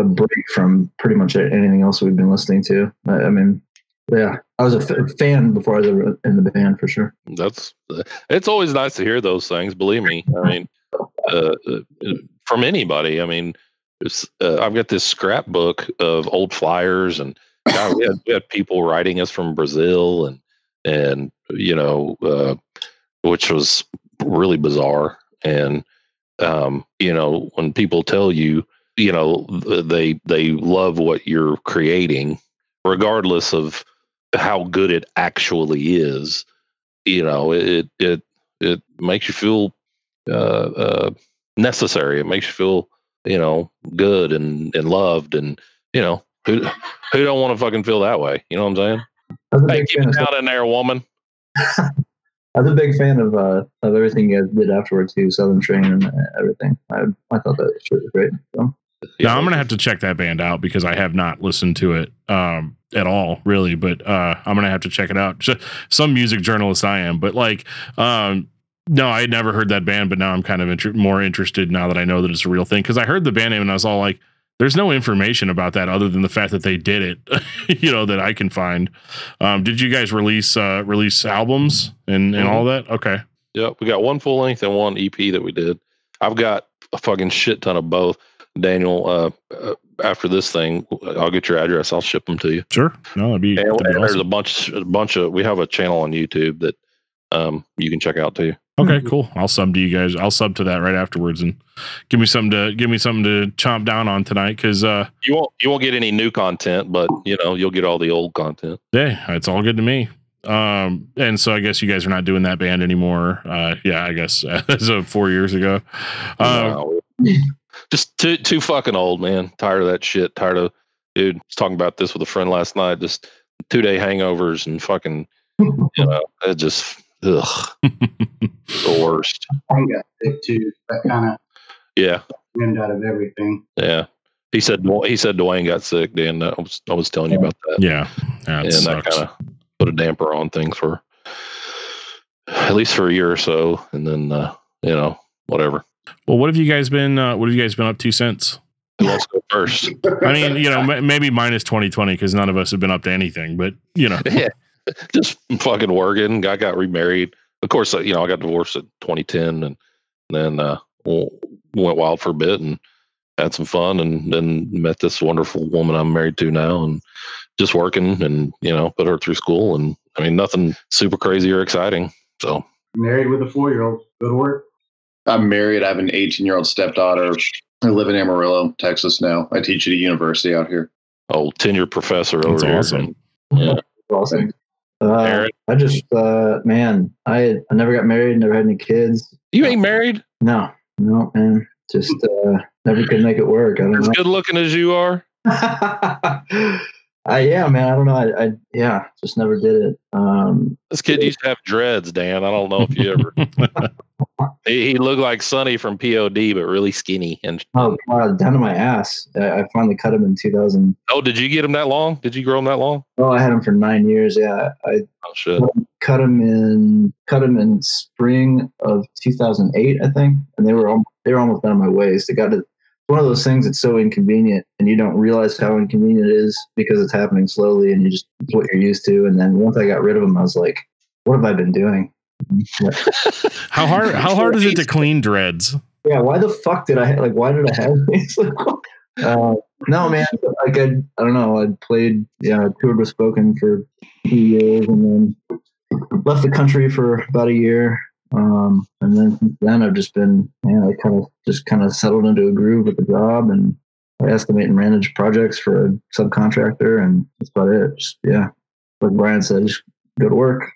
break from pretty much anything else we've been listening to. I mean, yeah, I was a fan before I was ever in the band for sure. It's always nice to hear those things. Believe me, I mean. From anybody. I mean, I've got this scrapbook of old flyers, and God, we had people writing us from Brazil, and you know, which was really bizarre. And you know, when people tell you, you know, they love what you're creating, regardless of how good it actually is, you know, it makes you feel necessary. It makes you feel, you know, good and loved, and you know, who don't want to fucking feel that way? You know what I'm saying? Hey, keep it down in there, woman. I was a big fan of everything you guys did afterwards too, Southern Train and everything. I thought that shit was great. So. Now I'm gonna have to check that band out because I have not listened to it at all, really. But I'm gonna have to check it out. Some music journalist I am, but like. No, I had never heard that band, but now I'm kind of more interested now that I know that it's a real thing. Because I heard the band name and I was all like, there's no information about that other than the fact that they did it, you know, that I can find. Did you guys release albums and all that? Okay. Yep. We got one full length and one EP that we did. I've got a fucking shit ton of both. Daniel, after this thing, I'll get your address. I'll ship them to you. Sure. No, that'd be and there's awesome. a bunch of, we have a channel on YouTube that you can check out too. Okay, cool. I'll sub to you guys. I'll sub to that right afterwards and give me something to chomp down on tonight, because you won't get any new content, but you know, you'll get all the old content. Yeah, it's all good to me. And so I guess you guys are not doing that band anymore. Yeah, I guess as of 4 years ago. No, just too fucking old, man. Tired of that shit. Tired of, dude, I was talking about this with a friend last night. Just 2-day hangovers and fucking, you know, it just. Ugh, the worst. I got sick too. That kind of wind out of everything. Yeah, he said Dwayne got sick. Dan, I was telling you about that. Yeah, and that kind of put a damper on things for at least for a year or so, and then whatever. Well, what have you guys been up to since? Let's go first. I mean, maybe minus 2020 because none of us have been up to anything, but Yeah, just fucking working. I got remarried. Of course, I got divorced in 2010, and then went wild for a bit and had some fun, and then met this wonderful woman I'm married to now, and just working and put her through school, and I mean nothing super crazy or exciting. So Married with a 4-year-old. Go to work. I'm married. I have an 18-year-old stepdaughter. I live in Amarillo, Texas now. I teach at a university out here. Oh, tenured professor that's over awesome. here. Yeah. Awesome. Aaron? I just, man, I never got married, never had any kids. You ain't married? No, man. Just never could make it work. I don't As know. good looking as you are. Yeah, man. I don't know. I just never did it. This kid used to have dreads, Dan. I don't know if you ever. He looked like Sonny from POD, but really skinny. And Oh God, down to my ass. I finally cut him in 2000. oh, did you get him that long? Did you grow him that long? Oh, I had him for 9 years. Yeah, I Oh shit! cut him in spring of 2008, I think, and they were almost down my waist. It got to one of those things that's so inconvenient, and you don't realize how inconvenient it is because it's happening slowly, and it's what you're used to. And then once I got rid of him, I was like, "What have I been doing?" Yeah. How hard is it to clean dreads? Yeah, why the fuck did I have these? No, man. Like I don't know. I played, toured with Spoken for 2 years, and then left the country for about a year. And then since then, I've just been, I kind of settled into a groove with the job, and I estimate and manage projects for a subcontractor, and that's about it. Just, like Brian said, just go to work.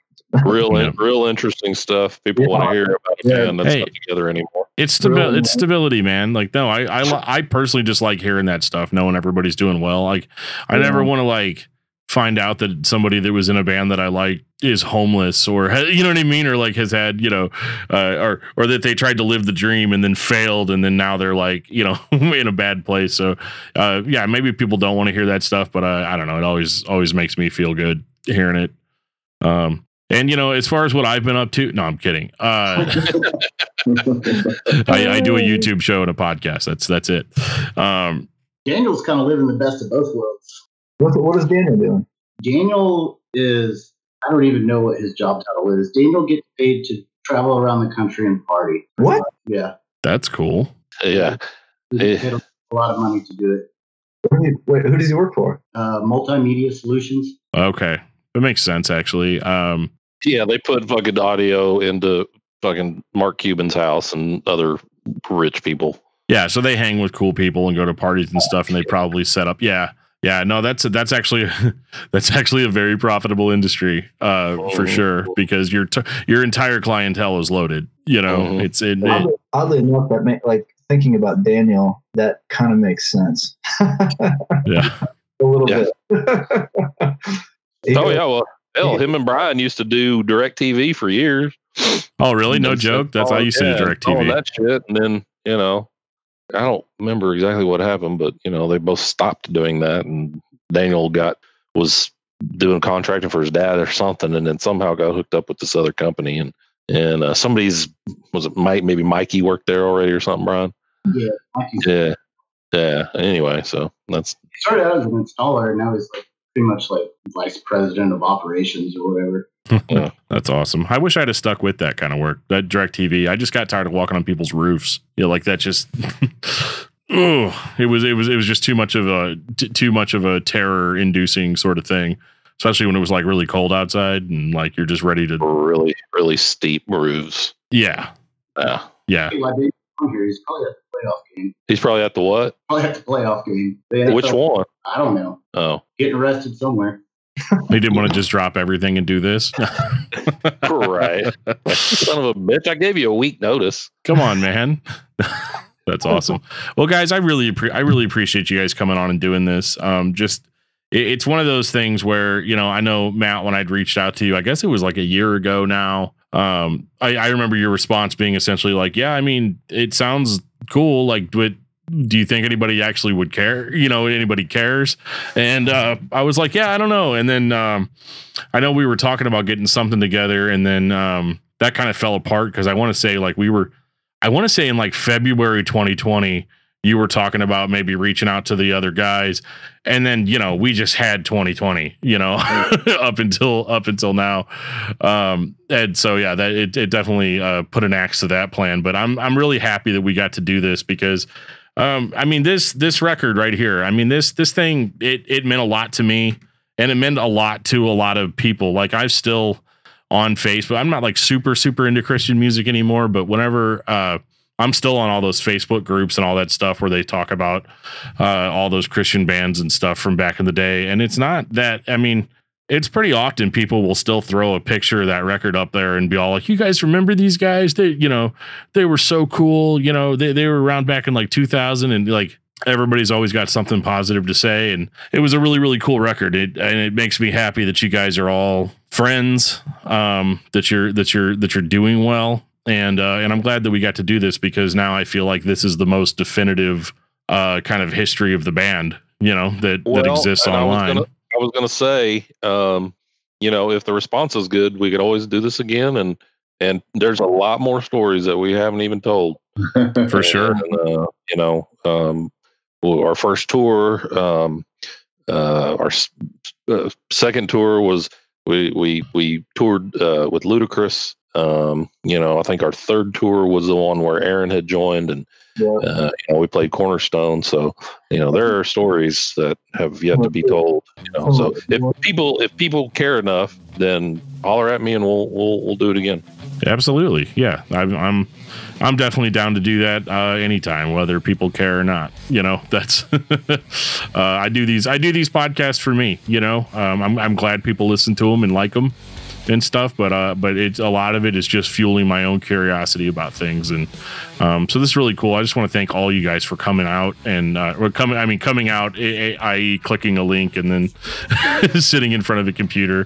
Real interesting stuff. People want to hear about a band that's not together anymore. It's stability, man. Like, no, I personally just like hearing that stuff, knowing everybody's doing well. Like, I never want to like find out that somebody that was in a band that I like is homeless, or you know what I mean, or like has had or that they tried to live the dream and then failed, and then now they're like in a bad place. So maybe people don't want to hear that stuff, but I don't know. It always makes me feel good hearing it. And as far as what I've been up to, no, I'm kidding. I do a YouTube show and a podcast. That's it. Daniel's kind of living the best of both worlds. What is Daniel doing? Daniel is, I don't even know what his job title is. Daniel gets paid to travel around the country and party. What? Yeah. That's cool. Yeah. He paid a lot of money to do it. Wait, who does he work for? Multimedia Solutions. Okay. That makes sense, actually. Yeah, they put fucking audio into fucking Mark Cuban's house and other rich people. Yeah, so they hang with cool people and go to parties and stuff, and they probably set up. Yeah. No, that's actually a very profitable industry for sure, because your entire clientele is loaded. Mm-hmm. Oddly enough, that thinking about Daniel, that kind of makes sense. Yeah, a little bit. Well, hell, him and Brian used to do DirecTV for years. Oh, really? No joke. That's how I used to do DirecTV. Oh, that shit, and then I don't remember exactly what happened, but they both stopped doing that, and Daniel was doing contracting for his dad or something, and then somehow got hooked up with this other company, and was it maybe Mikey worked there already or something, Brian? Yeah, Mikey. Yeah. Anyway, so that's he started out as an installer, and now he's like pretty much like vice president of operations or whatever. Yeah. That's awesome. I wish I'd have stuck with that kind of work. That DirecTV. I just got tired of walking on people's roofs. Like that just. It was just too much of a terror inducing sort of thing, especially when it was like really cold outside and like you're just ready to really, really steep roofs. Yeah. Hey, he's probably at the playoff game. He's probably at the what? Probably at the playoff game. Which one? I don't know. Oh, getting arrested somewhere. They didn't want to just drop everything and do this. Right. Son of a bitch. I gave you a week notice. Come on, man. That's awesome. Well, guys, I really appreciate you guys coming on and doing this. It's one of those things where, I know, Matt, when I'd reached out to you, I guess it was like a year ago now. I remember your response being essentially like, yeah, I mean, it sounds cool. Like, but do you think anybody actually would care? Anybody cares? And I was like, yeah, I don't know. And then I know we were talking about getting something together, and then that kind of fell apart because I want to say in like February 2020, you were talking about maybe reaching out to the other guys, and then we just had 2020, up until now, and so yeah, that it definitely put an axe to that plan. But I'm really happy that we got to do this because I mean this record right here, I mean this thing, it meant a lot to me, and it meant a lot to a lot of people. Like I've still on Facebook, I'm not like super into Christian music anymore, but whenever I'm still on all those Facebook groups and all that stuff where they talk about all those Christian bands and stuff from back in the day. And it's not that, I mean, it's pretty often people will still throw a picture of that record up there and be all like, you guys remember these guys? They were so cool. They were around back in like 2000, and like everybody's always got something positive to say. And it was a really, really cool record. And it makes me happy that you guys are all friends, that you're doing well. And I'm glad that we got to do this because now I feel like this is the most definitive kind of history of the band, that exists online. I was gonna say, if the response is good, we could always do this again, and there's a lot more stories that we haven't even told. For sure. And, our first tour, our second tour was we toured with Ludacris. I think our third tour was the one where Aaron had joined, and we played Cornerstone. So there are stories that have yet to be told. So if people care enough, then holler at me and we'll do it again. Absolutely, yeah. I'm definitely down to do that anytime, whether people care or not. That's I do these podcasts for me. I'm glad people listen to them and like them and stuff, but it's a lot of it is just fueling my own curiosity about things, and so this is really cool. I just want to thank all you guys for coming out and coming out, i.e. clicking a link and then sitting in front of a computer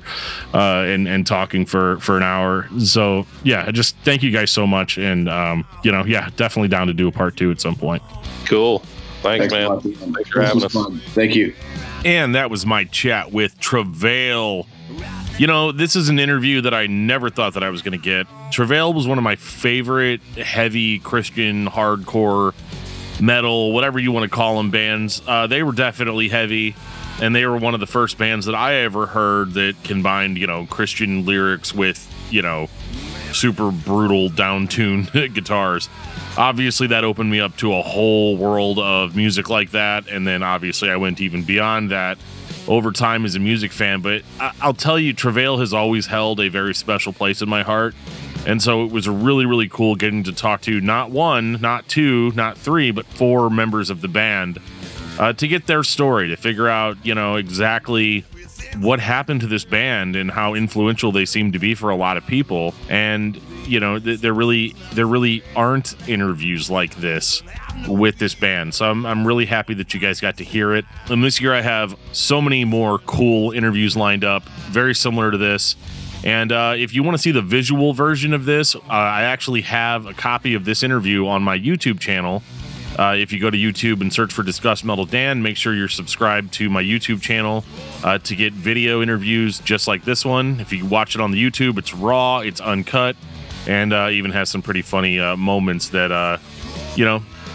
and talking for an hour. So yeah, just thank you guys so much, and definitely down to do a part 2 at some point. Cool. Thanks man. Thanks for having us. Fun. Thank you. And that was my chat with Travail. This is an interview that I never thought that I was going to get. Travail was one of my favorite heavy Christian, hardcore, metal, whatever you want to call them, bands. They were definitely heavy, and they were one of the first bands that I ever heard that combined, Christian lyrics with, super brutal, down-tuned guitars. Obviously, that opened me up to a whole world of music like that, and then obviously I went even beyond that over time as a music fan. But I'll tell you, Travail has always held a very special place in my heart. And so it was really, really cool getting to talk to not one, not two, not three, but 4 members of the band to get their story, to figure out, exactly what happened to this band and how influential they seem to be for a lot of people. And, there really aren't interviews like this with this band. So I'm really happy that you guys got to hear it. And this year I have so many more cool interviews lined up, very similar to this. And if you want to see the visual version of this, I actually have a copy of this interview on my YouTube channel. If you go to YouTube and search for Discuss Metal Dan, make sure you're subscribed to my YouTube channel to get video interviews just like this one. If you watch it on the YouTube, it's raw, it's uncut, and even has some pretty funny moments that,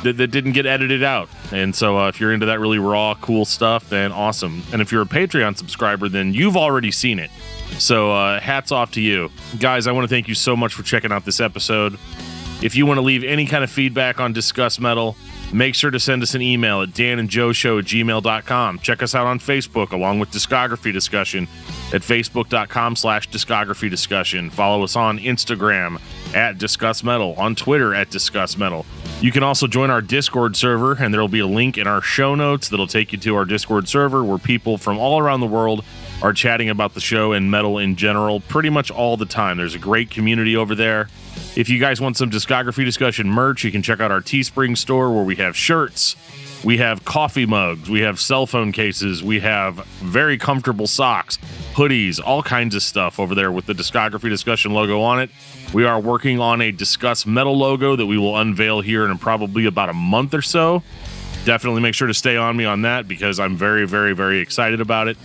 that didn't get edited out. And so if you're into that really raw, cool stuff, then awesome. And if you're a Patreon subscriber, then you've already seen it. So hats off to you. Guys, I want to thank you so much for checking out this episode. If you want to leave any kind of feedback on Discuss Metal, make sure to send us an email at danandjoeshow@gmail.com. Check us out on Facebook along with Discography Discussion at facebook.com/discography discussion. Follow us on Instagram at Discuss Metal, on Twitter at Discuss Metal. You can also join our Discord server, and there will be a link in our show notes that'll take you to our Discord server where people from all around the world are chatting about the show and metal in general pretty much all the time. There's a great community over there. If you guys want some Discography Discussion merch, you can check out our Teespring store where we have shirts, we have coffee mugs, we have cell phone cases, we have very comfortable socks, hoodies, all kinds of stuff over there with the Discography Discussion logo on it. We are working on a Discuss Metal logo that we will unveil here in probably about a month or so. definitely make sure to stay on me on that because I'm very, very, very excited about it.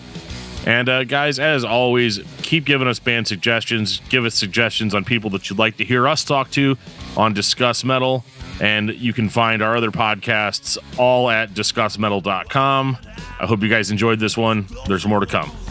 And guys, as always, keep giving us band suggestions. Give us suggestions on people that you'd like to hear us talk to on Discuss Metal. And you can find our other podcasts all at discussmetal.com. I hope you guys enjoyed this one. There's more to come.